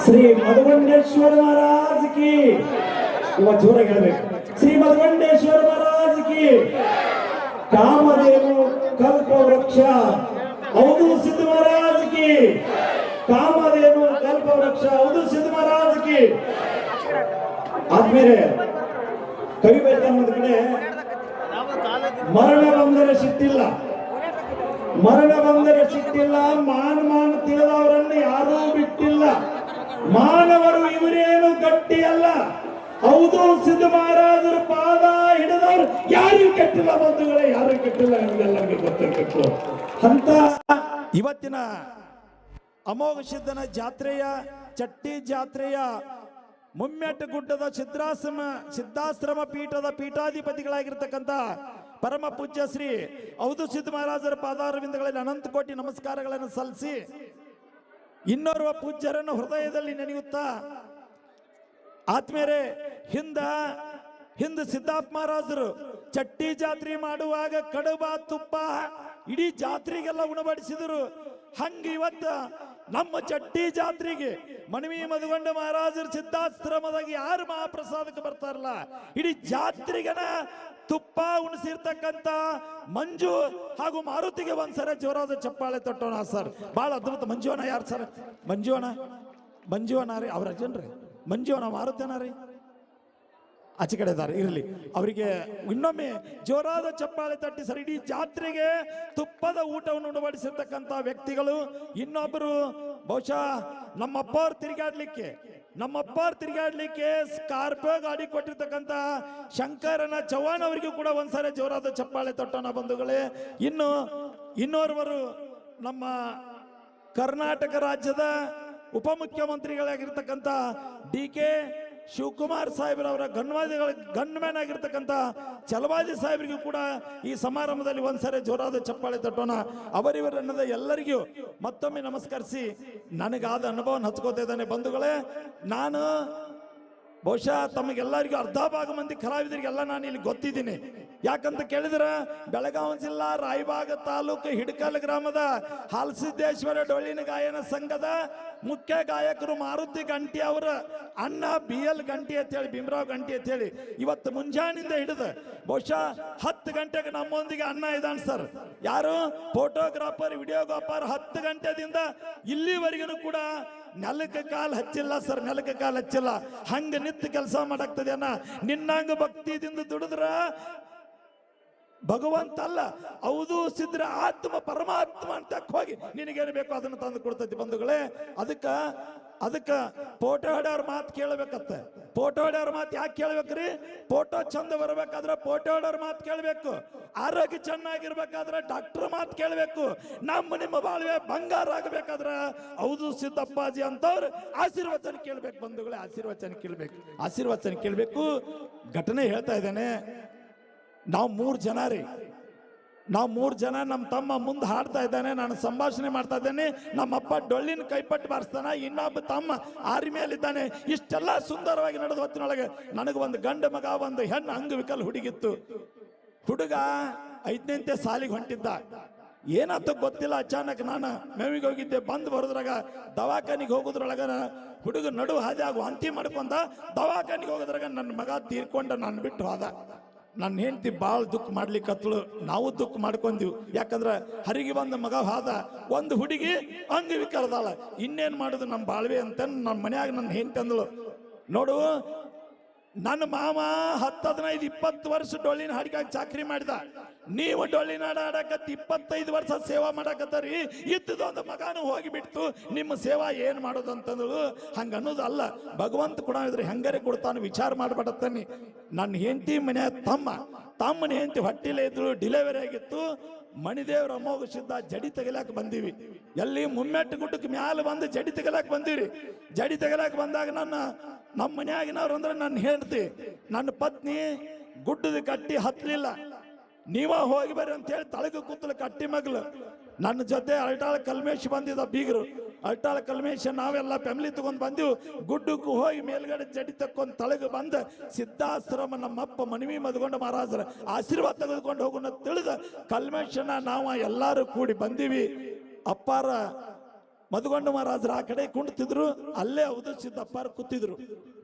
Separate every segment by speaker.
Speaker 1: ಶ್ರೀ ಮಧುಗಂಡೇಶ್ವರ ಮಹಾರಾಜ್ ಕಿ ಜೋರಾಗಿ ಹೇಳಬೇಕು. ಶ್ರೀ ಮಧುಗಂಡೇಶ್ವರ ಮಹಾರಾಜ್ ಕಿ ಕಾಮಧೇನು ಕಲ್ಪ ವೃಕ್ಷ ಹೌದು ಸಿದ್ಧ ಮಹಾರಾಜ್ ಕಿ ಕಾಮಧೇನು ಕಲ್ಪ ವೃಕ್ಷ ಹೌದು ಸಿದ್ಧ ಮಹಾರಾಜ್ ಕಿ. ಆದ್ಮೇಲೆ ಕವಿ ಬೈತಾನ ಒಂದ್ ಕಡೆ ಮರಣ ಬಂದರೆ ಸಿಟ್ಟಿಲ್ಲ, ಮರಣ ಬಂದರೆ ಸಿಟ್ಟಿಲ್ಲ, ಮಾನ ತಿಳಿದವರನ್ನು ಯಾರೂ ಬಿಟ್ಟಿಲ್ಲ, ಮಾನವರು ಇವರೇನು ಗಟ್ಟಿ ಅಲ್ಲ, ಹೌದು ಸಿದ್ಧ ಮಹಾರಾಜರ ಪಾದ ಹಿಡಿದವರು ಯಾರು ಕೆಟ್ಟಿಲ್ಲ ಬಂಧುಗಳೇ, ಯಾರು ಕೆಟ್ಟಿಲ್ಲ, ನಿಮಗೆಲ್ಲರಿಗೂ ಗೊತ್ತಿರಬೇಕು ಅಂತ. ಇವತ್ತಿನ ಅಮೋಘ ಸಿದ್ಧನ ಜಾತ್ರೆಯ ಚಟ್ಟಿ ಜಾತ್ರೆಯ ಮುಮ್ಮೆಟ್ಟ ಗುಡ್ಡದ ಸಿದ್ಧಾಶ್ರಮ ಪೀಠದ ಪೀಠಾಧಿಪತಿಗಳಾಗಿರ್ತಕ್ಕಂಥ ಪರಮ ಪೂಜ್ಯ ಶ್ರೀ ಹೌದು ಸಿದ್ಧ ಮಹಾರಾಜರ ಪಾದಾರವಿಂದಗಳಲ್ಲಿ ಅನಂತ ಕೋಟಿ ನಮಸ್ಕಾರಗಳನ್ನು ಸಲ್ಲಿಸಿ ಇನ್ನೋರ್ವ ಪೂಜ್ಯರನ್ನು ಹೃದಯದಲ್ಲಿ ನೆನೆಯುತ್ತಾ, ಆತ್ಮೇರೆ ಹಿಂದ ಸಿದ್ಧಾರ್ಥ ಮಹಾರಾಜರು ಚಟ್ಟಿ ಜಾತ್ರೆ ಮಾಡುವಾಗ ಕಡುಬ ತುಪ್ಪ ಇಡೀ ಜಾತ್ರೆಗೆಲ್ಲ ಉಣಬಡಿಸಿದರು. ಹಂಗ ಇವತ್ತ ನಮ್ಮ ಚಟ್ಟಿ ಜಾತ್ರೆಗೆ ಮನವಿ ಮಧುಗೊಂಡ ಮಹಾರಾಜರ ಸಿದ್ಧಾಶ್ರಮದಾಗ ಯಾರು ಮಹಾಪ್ರಸಾದಕ್ಕೆ ಬರ್ತಾರಲ್ಲ, ಇಡೀ ಜಾತ್ರೆಗನ ತುಪ್ಪ ಉಣಿಸಿರ್ತಕ್ಕಂಥ ಮಂಜು ಹಾಗೂ ಮಾರುತಿಗೆ ಒಂದ್ಸರಿ ಜೋರಾದ ಚಪ್ಪಾಳೆ ತಟ್ಟೋಣ ಸರ್. ಬಹಳ ಅದ್ಭುತ. ಮಂಜುವನ ಯಾರು ಸರ್? ಮಂಜುವನ ರೀ, ಅವ್ರ ಅಜ್ಜನ್ರಿ ಮಂಜುವನ. ಮಾರುತಿನ ರೀ ಆಚೆ ಕಡೆ ಇದ್ದಾರೆ, ಇರಲಿ. ಅವರಿಗೆ ಇನ್ನೊಮ್ಮೆ ಜೋರಾದ ಚಪ್ಪಾಳೆ ತಟ್ಟಿ ಸರ್. ಇಡೀ ಜಾತ್ರೆಗೆ ತುಪ್ಪದ ಊಟವನ್ನು ಉಣಬಡಿಸಿರ್ತಕ್ಕಂಥ ವ್ಯಕ್ತಿಗಳು. ಇನ್ನೊಬ್ಬರು ಬಹುಶಃ ನಮ್ಮಪ್ಪ ಅವ್ರು ತಿರುಗಾಡ್ಲಿಕ್ಕೆ ಸ್ಕಾರ್ಪಿಯೋ ಗಾಡಿ ಕೊಟ್ಟಿರ್ತಕ್ಕಂಥ ಶಂಕರನ ಚವ್ಹಾಣ್ ಅವರಿಗೂ ಕೂಡ ಒಂದ್ಸರಿ ಜೋರಾದ ಚಪ್ಪಾಳೆ ತಟ್ಟೋಣ ಬಂಧುಗಳೇ. ಇನ್ನೋರ್ವರು ನಮ್ಮ ಕರ್ನಾಟಕ ರಾಜ್ಯದ ಉಪಮುಖ್ಯಮಂತ್ರಿಗಳಾಗಿರ್ತಕ್ಕಂಥ DK ಶಿವಕುಮಾರ್ ಸಾಹೇಬ್ರವರ ಗನ್ಮ್ಯಾನ್ ಆಗಿರ್ತಕ್ಕಂಥ ಛಲವಾದಿ ಸಾಹೇಬರಿಗೂ ಕೂಡ ಈ ಸಮಾರಂಭದಲ್ಲಿ ಒಂದ್ಸರಿ ಜೋರಾದ ಚಪ್ಪಾಳೆ ತಟ್ಟೋಣ. ಅವರಿವರನ್ನದ ಎಲ್ಲರಿಗೂ ಮತ್ತೊಮ್ಮೆ ನಮಸ್ಕರಿಸಿ ನನಗಾದ ಅನುಭವ ಹಚ್ಕೋತಾ ಇದ್ದಾನೆ ಬಂಧುಗಳೇ. ನಾನು ಬಹುಶಃ ತಮಗೆಲ್ಲರಿಗೂ ಅರ್ಧ ಭಾಗ ಮಂದಿ ಕಲಾವಿದರಿಗೆಲ್ಲ ನಾನು ಇಲ್ಲಿ ಗೊತ್ತಿದ್ದೀನಿ. ಯಾಕಂತ ಕೇಳಿದ್ರೆ ಬೆಳಗಾವಿ ಜಿಲ್ಲಾ ರಾಯಬಾಗ ತಾಲೂಕು ಹಿಡಕಲ್ ಗ್ರಾಮದ ಹಾಲಸಿದ್ದೇಶ್ವರ ಡೊಳ್ಳಿನ ಗಾಯನ ಸಂಘದ ಮುಖ್ಯ ಗಾಯಕರು ಮಾರುತಿ ಗಂಟಿ ಅವರ ಅಣ್ಣ BL ಗಂಟಿ ಅಂತೇಳಿ, ಭೀಮರಾವ್ ಗಂಟಿ ಅಂತೇಳಿ ಇವತ್ತು ಮುಂಜಾನಿಂದ ಹಿಡಿದು ಬಹುಶಃ 10 ಗಂಟೆಗೆ ನಮ್ಮೊಂದಿಗೆ ಅಣ್ಣ ಇದ್ದಾನೆ ಸರ್. ಯಾರು? Photographer, videographer. 10 ಗಂಟೆದಿಂದ ಇಲ್ಲಿವರೆಗೂ ಕೂಡ ನೆಲಕ್ಕೆ ಕಾಲು ಹಚ್ಚಿಲ್ಲ ಸರ್, ನೆಲಕ್ಕೆ ಕಾಲು ಹಚ್ಚಿಲ್ಲ. ಹಂಗ ನಿಂತು ಕೆಲಸ ಮಾಡಾಗ್ತದೆ ಅಣ್ಣ. ನಿನ್ನಂಗ ಭಕ್ತಿದಿಂದ ದುಡಿದ್ರ ಭಗವಂತ ಅಲ್ಲ, ಹೌದು ಸಿದ್ರ ಆತ್ಮ ಪರಮಾತ್ಮ ಅಂತ ಹೋಗಿ ನಿನಗೇನು ಬೇಕೋ ಅದನ್ನು ತಂದು ಕೊಡ್ತೈತಿ ಬಂಧುಗಳೇ. ಅದಕ್ಕ ಫೋಟೋ ಹೊಡೆಯವ್ರ ಮಾತು ಕೇಳಬೇಕತ್ತ. ಫೋಟೋ ಹೊಡೆಯವ್ರ ಮಾತು ಯಾಕೆ ಕೇಳ್ಬೇಕ್ರಿ? ಫೋಟೋ ಚಂದ ಬರ್ಬೇಕಾದ್ರೆ ಫೋಟೋ ಹೊಡೆಯವ್ರ ಮಾತು ಕೇಳಬೇಕು. ಆರೋಗ್ಯ ಚೆನ್ನಾಗಿರ್ಬೇಕಾದ್ರೆ ಡಾಕ್ಟರ್ ಮಾತು ಕೇಳಬೇಕು. ನಿಮ್ಮ ಬಾಳ್ವೆ ಬಂಗಾರ ಆಗಬೇಕಾದ್ರೆ ಹೌದು ಸಿದ್ದಪ್ಪಾಜಿ ಅಂತವ್ರು ಆಶೀರ್ವಚನ ಕೇಳ್ಬೇಕು ಬಂಧುಗಳೇ. ಆಶೀರ್ವಚನ ಕೇಳಬೇಕು. ಘಟನೆ ಹೇಳ್ತಾ ಇದ್ದೇನೆ. ನಾವು 3 ಜನ ರೀ. ನಮ್ಮ ತಮ್ಮ ಮುಂದೆ ಹಾಡ್ತಾ ಇದ್ದಾನೆ, ನಾನು ಸಂಭಾಷಣೆ ಮಾಡ್ತಾ ಇದ್ದೇನೆ. ನಮ್ಮಪ್ಪ ಡೊಳ್ಳಿನ ಕೈಪಟ್ಟು ಬಾರಿಸ್ತಾನ, ಇನ್ನೊಬ್ಬ ತಮ್ಮ ಆರಿ ಮೇಲಿದ್ದಾನೆ. ಇಷ್ಟೆಲ್ಲ ಸುಂದರವಾಗಿ ನಡೆದ ಹೊತ್ತಿನೊಳಗೆ ನನಗೆ ಒಂದು ಗಂಡ ಮಗ, ಒಂದು ಹೆಣ್ಣು ಅಂಗವಿಕಲ್ ಹುಡುಗಿತ್ತು. ಹುಡುಗ 5ನೇ ಸಾಲಿಗೆ ಹೊಂಟಿದ್ದ. ಏನಾಯ್ತು ಗೊತ್ತಿಲ್ಲ. ಅಚಾನಕ್ ನಾನು ಮೇವಿಗೆ ಹೋಗಿದ್ದೆ. ಬಂದು ಬರೋದ್ರಾಗ ದವಾಖಾನಿಗೆ ಹೋಗೋದ್ರೊಳಗ ಹುಡುಗ ನಡು ಹಾದಿ ಆಗ ವಾಂತಿ ಮಾಡ್ಕೊಂಡ. ದವಾಖಾನಿಗೆ ಹೋಗೋದ್ರಾಗ ನನ್ನ ಮಗ ತೀರ್ಕೊಂಡ ನಾನು ಬಿಟ್ಟು ಹೋದ. ನನ್ನ ಹೆಂಡತಿ ಭಾಳ ದುಃಖ ಮಾಡ್ಲಿಕ್ಕತ್ತಳು. ನಾವು ದುಃಖ ಮಾಡ್ಕೊಂಡ್ವಿ. ಯಾಕಂದ್ರೆ ಹರಿಗೆ ಬಂದ ಮಗ ಹಾದ. ಒಂದು ಹುಡುಗಿ ಅಂಗವಿಕಲದಾಳ. ಇನ್ನೇನು ಮಾಡೋದು ನಮ್ಮ ಬಾಳ್ವೆ ಅಂತ ನಮ್ಮ ಮನ್ಯಾಗ ನನ್ನ ಹೆಂಡತಿ ಅಂದಳು. ನೋಡು, ನನ್ನ ಮಾಮ 10, 15, 20 ವರ್ಷ ಡೊಳ್ಳಿನ ಹಾಡಿಗಾಗಿ ಚಾಕ್ರಿ ಮಾಡಿದ. ನೀವು ಡೊಳ್ಳಿನ ಹಾಡು ಆಡಕತ್ತಿ 25 ವರ್ಷ ಸೇವಾ ಮಾಡಕತ್ತರಿ. ಇದ್ದದೊಂದು ಮಗನೂ ಹೋಗಿಬಿಡ್ತು, ನಿಮ್ಮ ಸೇವಾ ಏನು ಮಾಡೋದು ಅಂತಂದಳು. ಹಂಗ ಅನ್ನೋದು ಅಲ್ಲ, ಭಗವಂತ ಕೂಡ ಇದ್ರೆ ಹೆಂಗಾರೆ ಕೊಡ್ತಾನೆ, ವಿಚಾರ ಮಾಡ್ಬಿಡತ್ತಾನೆ. ನನ್ನ ಹೆಂಡತಿ ಮನೆ ತಮ್ಮನ ಹೆಂಡತಿ ಹೊಟ್ಟಿಲೇ ಇದ್ರು, ಡಿಲಿವರಿ ಆಗಿತ್ತು. ಮಣಿದೇವ್ರ ಅಮೋಘ ಸಿದ್ಧ ಜಡಿ ತೆಗಲಾಕ ಬಂದೀವಿ. ಎಲ್ಲಿ ಮುಮ್ಮೆಟ್ಟು ಗುಡ್ಡಕ್ಕೆ ಮ್ಯಾಲ ಬಂದು ಜಡಿ ತೆಗಲಾಕ ಬಂದೀವಿ. ಜಡಿ ತೆಗಲಾಕ ಬಂದಾಗ ನಮ್ಮ ಮನ್ಯಾಗಿನವ್ರು ಅಂದ್ರೆ ನನ್ನ ಹೆಂಡತಿ, ನನ್ನ ಪತ್ನಿ ಗುಡ್ಡದ ಕಟ್ಟಿ ಹತ್ತಲಿಲ್ಲ. ನೀವ ಹೋಗಿ ಬರ್ರಿ ಅಂತ ಹೇಳಿ ತಳಗ ಕೂತಲು ಕಟ್ಟಿ ಮಗ್ಲು. ನನ್ನ ಜೊತೆ ಅಲ್ಟಾಳ ಕಲ್ಮೇಶ್ ಬಂದಿದ್ದ ಬೀಗರು. ಅಲ್ಟಾಳ ಕಲ್ಮೇಶ್ ನಾವೆಲ್ಲ ಫ್ಯಾಮಿಲಿ ತಗೊಂಡ್ ಬಂದಿವು. ಗುಡ್ಡಕ್ಕೂ ಹೋಗಿ ಮೇಲ್ಗಡೆ ಜಡಿ ತಕ್ಕೊಂಡ್ ತಳಗ ಬಂದ ಸಿದ್ಧಾಶ್ರಮ ನಮ್ಮಪ್ಪ ಮನವಿ ಮಧುಗೊಂಡ ಮಹಾರಾಜರ ಆಶೀರ್ವಾದ ತೆಗೆದುಕೊಂಡು ಹೋಗೋಣ ತಿಳಿದ ಕಲ್ಮೇಶನ ನಾವು ಎಲ್ಲಾರು ಕೂಡಿ ಬಂದೀವಿ. ಅಪ್ಪಾರ ಮಧುಗೊಂಡ ಮಹಾರಾಜರು ಆ ಕಡೆ ಕುಂಡ್ತಿದ್ರು, ಅಲ್ಲೇ ಹೌದು ಸಿದ್ದಪ್ಪಾರ ಕೂತಿದ್ರು.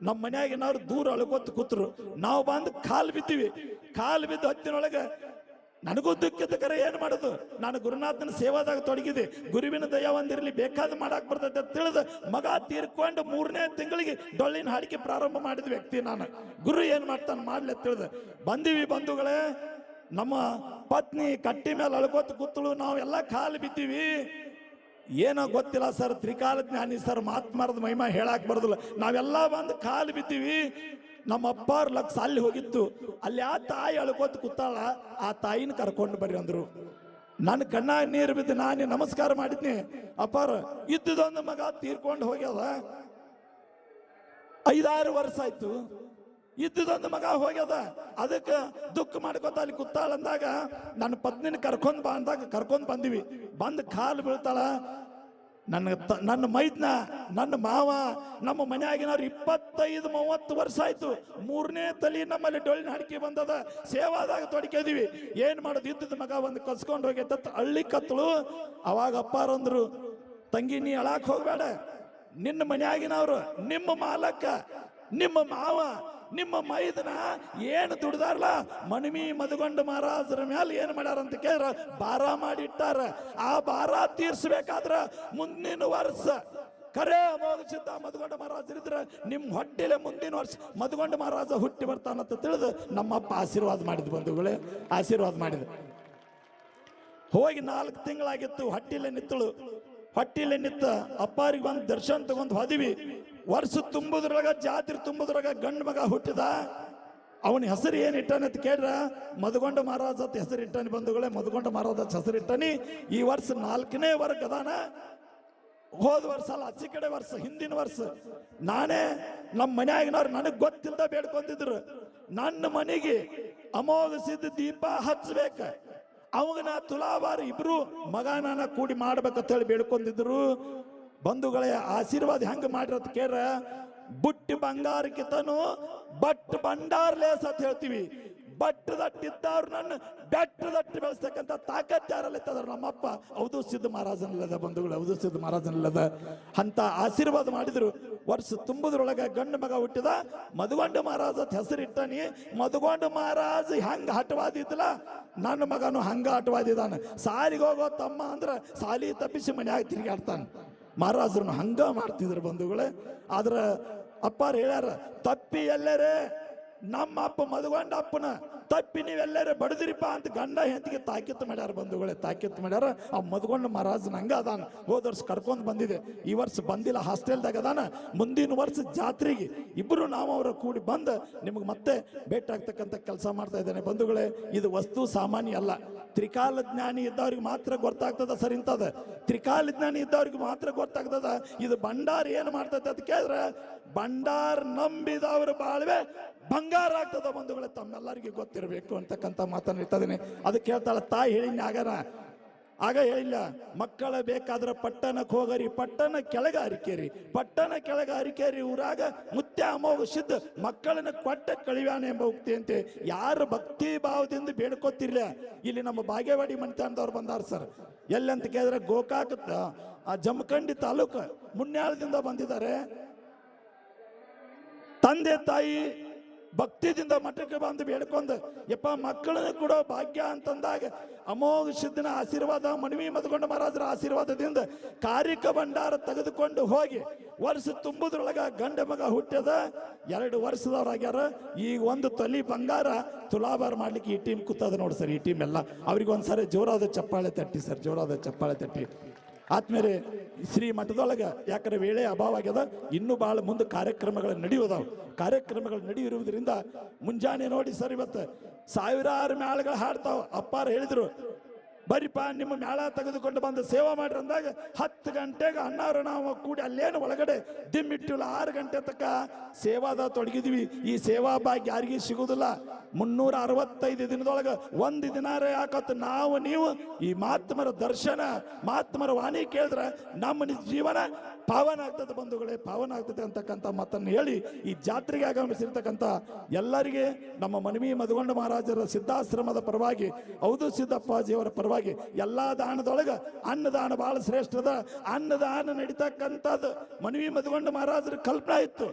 Speaker 1: ನಮ್ಮ ಮನ್ಯಾಗಿನವ್ರು ದೂರ ಅಳ್ಕೊತ್ ಕೂತ್ರು. ನಾವು ಬಂದು ಕಾಲು ಬಿದ್ದೀವಿ. ಕಾಲು ಬಿದ್ದು ಹೊತ್ತಿನೊಳಗೆ ನನಗೂ ದುಃಖದ ಕರೆ ಏನ್ ಮಾಡೋದು, ನಾನು ಗುರುನಾಥನ ಸೇವಾದಾಗ ತೊಡಗಿದೆ, ಗುರುವಿನ ದಯ ಒಂದಿರಲಿ, ಬೇಕಾದ ಮಾಡಾಕ್ ಬರ್ತೈತೆ ಅಂತ ತಿಳಿದು ಮಗ ತೀರ್ಕೊಂಡು 3ನೇ ತಿಂಗಳಿಗೆ ಡೊಳ್ಳಿನ ಹಾಡಿಕೆ ಪ್ರಾರಂಭ ಮಾಡಿದ ವ್ಯಕ್ತಿ ನಾನು. ಗುರು ಏನ್ ಮಾಡ್ತಾನೆ ಮಾಡ್ಲಿ ಅಂತ ತಿಳಿದು ಬಂದೀವಿ. ಬಂಧುಗಳೇ, ನಮ್ಮ ಪತ್ನಿ ಕಟ್ಟಿ ಮೇಲೆ ಅಳ್ಕೋತ ಕೂತಳು, ನಾವೆಲ್ಲ ಕಾಲು ಬಿದ್ದೀವಿ. ಏನೋ ಗೊತ್ತಿಲ್ಲ ಸರ್, ತ್ರಿಕಾಲ ಜ್ಞಾನಿ ಸರ್, ಮಾತ್ಮಾರದ ಮಹಿಮಾ ಹೇಳಾಕ್ ಬರೋದಿಲ್ಲ. ನಾವೆಲ್ಲ ಬಂದು ಕಾಲು ಬಿದ್ದೀವಿ. ನಮ್ಮ ಅಪ್ಪಾರ ಲಕ್ಷ ಅಲ್ಲಿ ಹೋಗಿತ್ತು. ಅಲ್ಲಿ ಆ ತಾಯಿ ಅಳ್ಕೋತ ಕೂತಾಳ, ಆ ತಾಯಿನ ಕರ್ಕೊಂಡು ಬರ್ರಿ ಅಂದ್ರು. ನನ್ನ ಕಣ್ಣಾಗ ನೀರು ಬಿದ್ದು ನಾನೇ ನಮಸ್ಕಾರ ಮಾಡಿದ್ನಿ. ಅಪ್ಪಾರ ಇದ್ದದೊಂದು ಮಗ ತೀರ್ಕೊಂಡು ಹೋಗ್ಯದ, 5-6 ವರ್ಷ ಆಯ್ತು. ಇದ್ದದೊಂದು ಮಗ ಹೋಗ್ಯದ, ಅದಕ್ಕೆ ದುಃಖ ಮಾಡ್ಕೊತ ಅಲ್ಲಿ ಕೂತಾಳ ಅಂದಾಗ ನನ್ನ ಪತ್ನಿನ ಕರ್ಕೊಂಡ್ ಬಾ ಅಂದಾಗ ಕರ್ಕೊಂಡ್ ಬಂದಿವಿ. ಬಂದು ಕಾಲು ಬೀಳ್ತಾಳ. ನನ್ನ ಮೈದ್ನ, ನನ್ನ ಮಾವ, ನಮ್ಮ ಮನೆಯಾಗಿನವ್ರು 25-30 ವರ್ಷ ಆಯ್ತು. 3ನೇ ತಲಿ ನಮ್ಮಲ್ಲಿ ಡೊಳ್ಳಿನ ಹಾಡಿಕೆ ಬಂದದ, ಸೇವಾದಾಗ ತೊಡಕಿದೀವಿ. ಏನ್ ಮಾಡೋದು, ಇದ್ದದ ಮಗ ಒಂದು ಕಸ್ಕೊಂಡು ಹೋಗೈತ ಹಳ್ಳಿ ಕತ್ತಳು. ಅವಾಗ ಅಪ್ಪಾರಂದ್ರು, ತಂಗಿ ನೀ ಅಳಾಕ್ ಹೋಗ್ಬೇಡ, ನಿನ್ನ ಮನೆಯಾಗಿನವ್ರು, ನಿಮ್ಮ ಮಾಲಕ್ಕ, ನಿಮ್ಮ ಮಾವ, ನಿಮ್ಮ ಮೈದನ ಏನು ದುಡ್ದಾರಲ್ಲ, ಮನವಿ ಮಧುಗೊಂಡ ಮಹಾರಾಜರ ಮೇಲೆ ಏನ್ ಮಾಡ್ಯಾರ ಅಂತ ಕೇಳ್ರ, ಭಾರ ಮಾಡಿಟ್ಟಾರ. ಆ ಭಾರ ತೀರ್ಸ್ಬೇಕಾದ್ರ ಮುಂದಿನ ವರ್ಷ ಕರೆ ಅಮೋಘ ಸಿದ್ಧ ಮಧುಗೊಂಡ ಮಹಾರಾಜರಿದ್ರೆ ನಿಮ್ಮ ಹೊಟ್ಟೆಲೆ ಮುಂದಿನ ವರ್ಷ ಮಧುಗೊಂಡ ಮಹಾರಾಜ ಹುಟ್ಟಿ ಬರ್ತಾನಂತ ತಿಳಿದು ನಮ್ಮಪ್ಪ ಆಶೀರ್ವಾದ ಮಾಡಿದ್. ಬಂಧುಗಳೇ, ಆಶೀರ್ವಾದ ಮಾಡಿದ. ಹೋಗಿ 4 ತಿಂಗಳಾಗಿತ್ತು. ಹೊಟ್ಟಿಲೆ ನಿತ್ತಳು. ಹೊಟ್ಟಿಲೆ ನಿತ್ತ ಅಪ್ಪಾರಿಗೆ ಬಂದು ದರ್ಶನ ತಗೊಂಡು ಹೋದಿವಿ. ವರ್ಷ ತುಂಬುದ್ರೊಳಗ, ಜಾತ್ರೆ ತುಂಬುದ್ರೊಳಗ ಗಂಡು ಮಗ ಹುಟ್ಟಿದ. ಅವನ ಹೆಸರು ಏನು ಇಟ್ಟಾನಂತ ಕೇಳ್ರ, ಮಧುಗೊಂಡ ಮಹಾರಾಜ ಅಂತ ಹೆಸರು ಇಟ್ಟಾನಿ. ಬಂಧುಗಳೇ, ಮಧುಗೊಂಡ ಮಹಾರಾಜ ಹೆಸರು ಇಟ್ಟಾನಿ. ಈ ವರ್ಷ 4ನೇ ವರ್ಗ ಅದಾನ. ಹೋದ ವರ್ಷ ಅಲ್ಲ, ಆಚೆ ಕಡೆ ವರ್ಷ, ಹಿಂದಿನ ವರ್ಷ ನಾನೇ ನಮ್ಮ ಮನೆಯಾಗಿನವ್ರು ನನಗೆ ಗೊತ್ತಿಲ್ಲದ ಬೇಡ್ಕೊಂಡಿದ್ರು, ನನ್ನ ಮನೆಗೆ ಅಮೋಘ ಸಿದ್ಧ ದೀಪ ಹಚ್ಚಬೇಕ, ಅವಾಗ ನಾ ತುಲಾವಾರ ಇಬ್ರು ಮಗನ ಕೂಡಿ ಮಾಡ್ಬೇಕಂತ ಹೇಳಿ ಬೇಡ್ಕೊಂಡಿದ್ರು. ಬಂಧುಗಳೇ, ಆಶೀರ್ವಾದ ಹೆಂಗ ಮಾಡಿರತ್ ಕೇಳ್ರ, ಬುಟ್ಟಿ ಬಂಗಾರಕ್ಕಿತನು ಬಟ್ ಭಂಡಾರ್ಲೇಸ್ ಅಂತ ಹೇಳ್ತೀವಿ. ಬಟ್ಟದಟ್ಟಿದ್ದವ್ರು ನನ್ನ ಬೆಟ್ಟದಟ್ಟಿ ಬೆಳೆಸ್ತಕ್ಕಂಥ ತಾಕತ್ ಯಾರಲ್ಲಿ ಇತ್ತದ್ರ ನಮ್ಮಪ್ಪ ಅವಧೂ ಸಿದ್ಧ ಮಹಾರಾಜನಲ್ಲದ. ಬಂಧುಗಳು, ಅವಧೂ ಸಿದ್ಧ ಮಹಾರಾಜನಲ್ಲದ ಅಂತ ಆಶೀರ್ವಾದ ಮಾಡಿದ್ರು. ವರ್ಷ ತುಂಬುದ್ರೊಳಗ ಗಂಡು ಮಗ ಹುಟ್ಟಿದ. ಮಧುಗೊಂಡ ಮಹಾರಾಜ ಅಂತ ಹೆಸರಿಟ್ಟಾನಿ. ಮಧುಗೊಂಡ ಮಹಾರಾಜ ಹೆಂಗ ಹಠವಾದಿ ಇದ್ದಲ್ಲ, ನನ್ನ ಮಗನು ಹಂಗ ಹಠವಾದಿದಾನ. ಸಾಲಿಗೆ ಹೋಗೋ ತಮ್ಮ ಅಂದ್ರ ಸಾಲಿ ತಪ್ಪಿಸಿ ಮನ್ಯಾಗ ತಿರುಗಾಡ್ತಾನ. ಮಹಾರಾಜರನ್ನು ಹಂಗ ಮಾಡ್ತಿದ್ರು. ಬಂಧುಗಳೇ, ಆದ್ರ ಅಪ್ಪಾರ ಹೇಳ್ಯಾರ, ತಪ್ಪಿ ಎಲ್ಲರೇ ನಮ್ಮ ಅಪ್ಪ ಮಧುಗೊಂಡ ಅಪ್ಪನ ತಪ್ಪಿ ನೀವೆಲ್ಲರೂ ಬಡದಿರಿಪ್ಪ ಅಂತ ಗಂಡ ಹೆಂಡತಿಗೆ ತಾಕೀತು ಮಾಡ್ಯಾರ. ಬಂಧುಗಳೇ, ತಾಕೀತು ಮಾಡ್ಯಾರ. ಆ ಮಧುಗೊಂಡ ಮಹಾರಾಜನ ಹಂಗ ಅದಾನ. ಹೋದ ವರ್ಷ ಕರ್ಕೊಂಡು ಬಂದಿದೆ, ಈ ವರ್ಷ ಬಂದಿಲ್ಲ, ಹಾಸ್ಟೆಲ್ದಾಗ ಅದಾನ. ಮುಂದಿನ ವರ್ಷ ಜಾತ್ರೆಗೆ ಇಬ್ರು ನಾವು ಅವರ ಕೂಡಿ ಬಂದು ನಿಮಗೆ ಮತ್ತೆ ಭೇಟಿ ಆಗ್ತಕ್ಕಂಥ ಕೆಲಸ ಮಾಡ್ತಾ ಇದ್ದೇನೆ. ಬಂಧುಗಳೇ, ಇದು ವಸ್ತು ಸಾಮಾನ್ಯ ಅಲ್ಲ. ತ್ರಿಕಾಲ ಜ್ಞಾನಿ ಇದ್ದವ್ರಿಗೆ ಮಾತ್ರ ಗೊತ್ತಾಗ್ತದ ಸರ್ ಇಂಥದ. ತ್ರಿಕಾಲ ಜ್ಞಾನಿ ಇದ್ದವ್ರಿಗೆ ಮಾತ್ರ ಗೊತ್ತಾಗ್ತದ. ಇದು ಭಂಡಾರ ಏನು ಮಾಡ್ತೈತೆ ಅಂತ ಕೇಳಿದ್ರೆ, ಭಂಡಾರ ನಂಬಿದವರು ಬಾಳ್ವೆ ಬಂಗಾರ ಆಗ್ತದ. ಬಂಧುಗಳೇ, ತಮ್ಮೆಲ್ಲರಿಗೆ ಗೊತ್ತಿರಬೇಕು ಅಂತಕ್ಕಂಥ ಮಾತನ್ನು ಇರ್ತದೇನೆ. ಅದಕ್ಕೆ ಹೇಳ್ತಾಳ ತಾಯಿ, ಹೇಳಿನ ಆಗ ಹೇಳಿಲ್ಲ, ಮಕ್ಕಳ ಬೇಕಾದ್ರೆ ಪಟ್ಟಣಕ್ಕೆ ಹೋಗರಿ, ಪಟ್ಟಣ ಕೆಳಗ ಅರಿಕೇರಿ, ಪಟ್ಟಣ ಕೆಳಗ ಅರಿಕೇರಿ ಊರಾಗ ಮುತ್ಯ ಅಮೋಘ ಸಿದ್ಧ ಮಕ್ಕಳನ್ನ ಕೊಟ್ಟ ಕಳಿವ್ಯಾನ ಎಂಬ ಉಕ್ತಿಯಂತೆ ಯಾರು ಭಕ್ತಿ ಭಾವದಿಂದ ಬೇಡ್ಕೋತಿರ್ಲ. ಇಲ್ಲಿ ನಮ್ಮ ಬಾಗೇವಾಡಿ ಮನೆತನದವ್ರು ಬಂದಾರ ಸರ್. ಎಲ್ಲಂತ ಕೇಳಿದ್ರೆ, ಗೋಕಾಕ ಜಮಖಂಡಿ ತಾಲೂಕು ಮುನ್ಯಾಳದಿಂದ ಬಂದಿದ್ದಾರೆ. ತಂದೆ ತಾಯಿ ಭಕ್ತಿದಿಂದ ಮಠಕ್ಕೆ ಬಂದು ಬೇಡ್ಕೊಂಡು, ಯಪ್ಪ ಮಕ್ಕಳನ್ನು ಕೊಡೋ ಭಾಗ್ಯ ಅಂತಂದಾಗ ಅಮೋಘ ಸಿದ್ಧನ ಆಶೀರ್ವಾದ, ಮನವಿ ಮಧುಗೊಂಡ ಮಹಾರಾಜರ ಆಶೀರ್ವಾದದಿಂದ ಕಾರಿಕ ಭಂಡಾರ ತೆಗೆದುಕೊಂಡು ಹೋಗಿ ವರ್ಷ ತುಂಬುದ್ರೊಳಗ ಗಂಡ ಮಗ ಹುಟ್ಟ್ಯದ. 2 ವರ್ಷದವ್ರಾಗ್ಯಾರ. ಈಗ 1 ತೊಲಿ ಬಂಗಾರ ತುಲಾಭಾರ ಮಾಡ್ಲಿಕ್ಕೆ ಈ ಟೀಮ್ ಕೂತದ ನೋಡಿ ಸರ್. ಈ ಟೀಮ್ ಎಲ್ಲ ಅವ್ರಿಗೆ ಒಂದ್ಸರಿ ಜೋರಾದ ಚಪ್ಪಾಳೆ ತಟ್ಟಿ ಸರ್, ಜೋರಾದ ಚಪ್ಪಾಳೆ ತಟ್ಟಿ. ಆದ್ಮೇಲೆ ಶ್ರೀ ಮಠದೊಳಗೆ ಯಾಕಂದ್ರೆ ವೇಳೆ ಅಭಾವ ಆಗ್ಯದ, ಇನ್ನೂ ಭಾಳ ಮುಂದೆ ಕಾರ್ಯಕ್ರಮಗಳು ನಡೆಯುವುದಾವು. ಕಾರ್ಯಕ್ರಮಗಳು ನಡೆಯಿರುವುದರಿಂದ ಮುಂಜಾನೆ ನೋಡಿ ಸರ್, ಇವತ್ತು 1000 ಮೇಳಗಳು ಹಾಡ್ತಾವ. ಅಪ್ಪಾರು ಹೇಳಿದ್ರು, ಬರಿಪ್ಪ ನಿಮ್ಮ ಮೇಳ ತೆಗೆದುಕೊಂಡು ಬಂದು ಸೇವಾ ಮಾಡ್ರಿ ಅಂದಾಗ 10 ಗಂಟೆಗೆ ಅಣ್ಣಾರು ನಾವು ಕೂಡಿ ಅಲ್ಲೇನು ಒಳಗಡೆ ದಿಮ್ಮಿಟ್ಟಿಲ್ಲ. 6 ಗಂಟೆ ತನಕ ಸೇವಾದ ತೊಡಗಿದ್ವಿ. ಈ ಸೇವಾ ಭಾಗ್ಯ ಯಾರಿಗೂ ಸಿಗುವುದಿಲ್ಲ. 365 ದಿನದೊಳಗೆ 1 ದಿನಾರೇ ಯಾಕತ್ ನಾವು ನೀವು ಈ ಮಹಾತ್ಮರ ದರ್ಶನ, ಮಹಾತ್ಮರ ವಾಣಿ ಕೇಳಿದ್ರೆ ನಮ್ಮ ಜೀವನ ಪಾವನ ಆಗ್ತದೆ. ಬಂಧುಗಳೇ, ಪಾವನ ಆಗ್ತದೆ ಅಂತಕ್ಕಂಥ ಮಾತನ್ನು ಹೇಳಿ ಈ ಜಾತ್ರೆಗೆ ಆಗಮಿಸಿರ್ತಕ್ಕಂಥ ಎಲ್ಲರಿಗೆ ನಮ್ಮ ಮನವಿ ಮಧುಗೊಂಡ ಮಹಾರಾಜರ ಸಿದ್ಧಾಶ್ರಮದ ಪರವಾಗಿ, ಅವಧೂ ಸಿದ್ದಪ್ಪಾಜಿಯವರ ಪರವಾಗಿ ಸಲುವಾಗಿ ಎಲ್ಲಾ ದಾನದೊಳಗ ಅನ್ನದಾನ ಬಹಳ ಶ್ರೇಷ್ಠದ. ಅನ್ನದಾನ ನಡೀತಕ್ಕಂಥದ್ದು ಮನವಿ ಮಧುಗೊಂಡ ಮಹಾರಾಜರ ಕಲ್ಪನಾ ಇತ್ತು.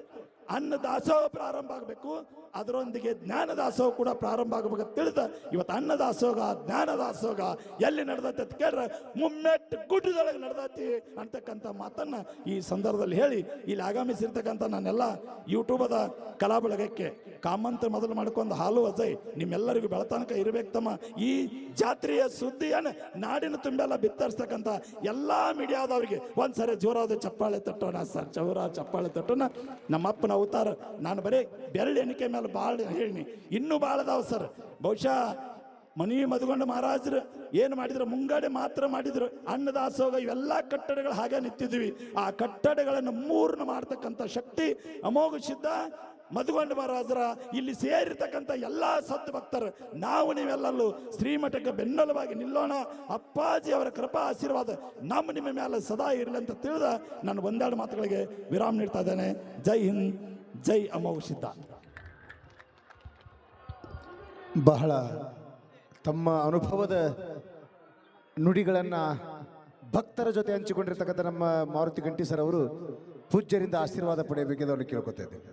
Speaker 1: ಅನ್ನ ದಾಸೋಹ ಪ್ರಾರಂಭ ಆಗಬೇಕು, ಅದರೊಂದಿಗೆ ಜ್ಞಾನ ದಾಸೋಹ ಕೂಡ ಪ್ರಾರಂಭ ಆಗಬೇಕು ತಿಳಿದ ಇವತ್ತು ಅನ್ನ ದಾಸೋಹ ಜ್ಞಾನ ದಾಸೋಹ ಎಲ್ಲಿ ನಡೆದೈತೆ ಅಂತ ಕೇಳ್ರೆ ಮುಮ್ಮೆಟ್ಟು ಗುಡ್ಡದೊಳಗೆ ನಡೆದೈತಿ ಅಂತಕ್ಕಂಥ ಮಾತನ್ನ ಈ ಸಂದರ್ಭದಲ್ಲಿ ಹೇಳಿ ಇಲ್ಲಿ ಆಗಮಿಸಿರ್ತಕ್ಕಂಥ ನಾನೆಲ್ಲ ಯೂಟ್ಯೂಬದ ಕಲಾ ಬಳಗಕ್ಕೆ ಕಾಮಂತ ಮೊದಲು ಮಾಡ್ಕೊಂಡು ಹಾಲು ಅಜಯ್ ನಿಮ್ಮೆಲ್ಲರಿಗೂ ಬೆಳತನಕ ಇರಬೇಕು ತಮ್ಮ. ಈ ಜಾತ್ರೆಯ ಸುದ್ದಿಯನ್ನು ನಾಡಿನ ತುಂಬೆಲ್ಲ ಬಿತ್ತರಿಸ್ತಕ್ಕಂಥ ಎಲ್ಲಾ ಮೀಡಿಯಾದವರಿಗೆ ಒಂದ್ಸರಿ ಜೋರಾದ ಚಪ್ಪಾಳೆ ತಟ್ಟೋಣ ಸರ್, ಚಪ್ಪಾಳೆ ತಟ್ಟೋಣ. ನಮ್ಮಪ್ಪನ ಅವತಾರ ನಾನು ಬರೀ ಬೆರಳು ಎಣಿಕೆ ಮೇಲೆ ಭಾಳ ಹೇಳಿ ಇನ್ನೂ ಭಾಳ ಅದಾವ ಸರ್. ಬಹುಶಃ ಮನವಿ ಮಧುಗೊಂಡ ಮಹಾರಾಜರು ಏನು ಮಾಡಿದ್ರು ಮುಂಗಡೆ ಮಾತ್ರ ಮಾಡಿದ್ರು. ಅನ್ನದಾಸೋಹ ಇವೆಲ್ಲ ಕಟ್ಟಡಗಳು ಹಾಗೆ ನಿಂತಿದ್ವಿ. ಆ ಕಟ್ಟಡಗಳನ್ನು ಮೂರ್ಣ ಮಾಡ್ತಕ್ಕಂಥ ಶಕ್ತಿ ಅಮೋಘ ಸಿದ್ಧ ಮಧುಗೊಂಡ ಮಹಾರಾಜರ ಇಲ್ಲಿ ಸೇರಿರ್ತಕ್ಕಂಥ ಎಲ್ಲ ಸತ್ತು ಭಕ್ತರು ನಾವು ನೀವೆಲ್ಲಲ್ಲೂ ಶ್ರೀಮಠಕ್ಕೆ ಬೆನ್ನೆಲುಬಾಗಿ ನಿಲ್ಲೋಣ. ಅಪ್ಪಾಜಿ ಅವರ ಕೃಪಾ ಆಶೀರ್ವಾದ ನಮ್ಮ ನಿಮ್ಮ ಮೇಲೆ ಸದಾ ಇರಲಿ ಅಂತ ತಿಳಿದ ನಾನು ಒಂದೆರಡು ಮಾತುಗಳಿಗೆ ವಿರಾಮ ನೀಡ್ತಾ ಇದ್ದೇನೆ. ಜೈ ಹಿಂದ್, ಜೈ ಅಮೋಘ ಸಿದ್ಧ.
Speaker 2: ಬಹಳ ತಮ್ಮ ಅನುಭವದ ನುಡಿಗಳನ್ನು ಭಕ್ತರ ಜೊತೆ ಹಂಚಿಕೊಂಡಿರ್ತಕ್ಕಂಥ ನಮ್ಮ ಮಾರುತಿ ಗಂಟಿ ಸರ್ ಅವರು ಪೂಜ್ಯರಿಂದ ಆಶೀರ್ವಾದ ಪಡೆಯಬೇಕೆಂದು ಅವ್ರನ್ನ ಕೇಳ್ಕೊತಾ ಇದ್ದೇನೆ.